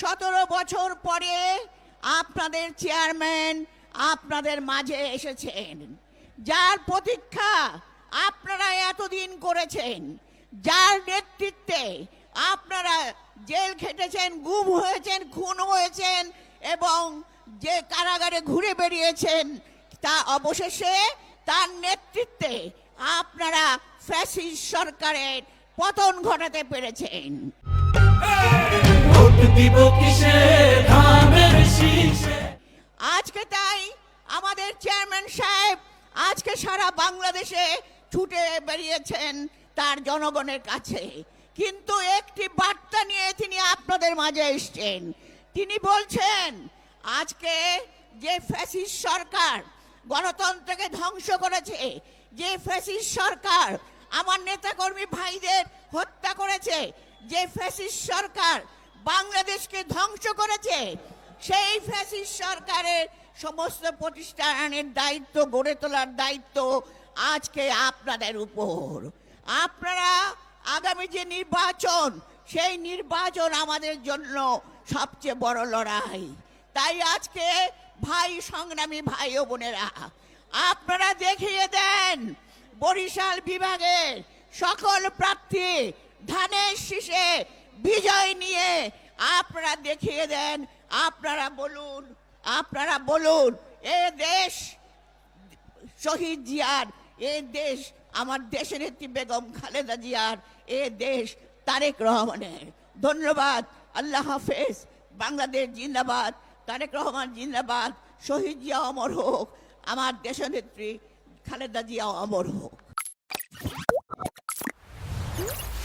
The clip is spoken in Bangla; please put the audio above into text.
17 বছর পরে আপনাদের চেয়ারম্যান আপনাদের মাঝে এসেছেন, যার প্রতীক্ষা আপনারা এতদিন করেছেন, যার নেতৃত্বে আপনারা জেল খেটেছেন, গুম হয়েছেন, খুন হয়েছেন এবং যে কারাগারে ঘুরে বেরিয়েছেন, তা অবশেষে তার নেতৃত্বে আপনারা ফ্যাসিস্ট সরকারের পতন ঘটাতে পেরেছেন। আজকে তাই আমাদের চেয়ারম্যান সাহেব আজকে সারা বাংলাদেশে ছুটে বেরিয়েছেন তার জনগণের কাছে, কিন্তু একটি বার্তা নিয়ে তিনি আপনাদের মাঝে এসেছেন। তিনি বলছেন আজকে যে ফ্যাসিস্ট সরকার গণতন্ত্রকে ধ্বংস করেছে, যে ফ্যাসিস্ট সরকার আমার নেতাকর্মী ভাইদের হত্যা করেছে, যে ফ্যাসিস্ট সরকার বাংলাদেশকে ধ্বংস করেছে, সেই ফ্যাসিস্ট সরকারের সমস্ত প্রতিষ্ঠানের দায়িত্ব, গড়ে তোলার দায়িত্ব আজকে আপনাদের উপর। আপনারা আগামী যে নির্বাচন, সেই নির্বাচন আমাদের জন্য সবচেয়ে বড় লড়াই। তাই আজকে ভাই, সংগ্রামী ভাই ও বোনেরা, আপনারা দেখিয়ে দেন বরিশাল বিভাগের সকল প্রার্থী ধানের শীষে বিজয় নিয়ে আপনারা দেখিয়ে দেন। আপনারা বলুন এ দেশ শহীদ জিয়ার, এ দেশ আমার দেশের নেত্রী বেগম খালেদা জিয়ার, এ দেশ তারেক রহমানের। ধন্যবাদ। আল্লাহ হাফেজ। বাংলাদেশ জিন্দাবাদ। তারেক রহমান জিন্দাবাদ। শহীদ জিয়া অমর হোক। আমার দেশনেত্রী খালেদা জিয়া অমর হোক।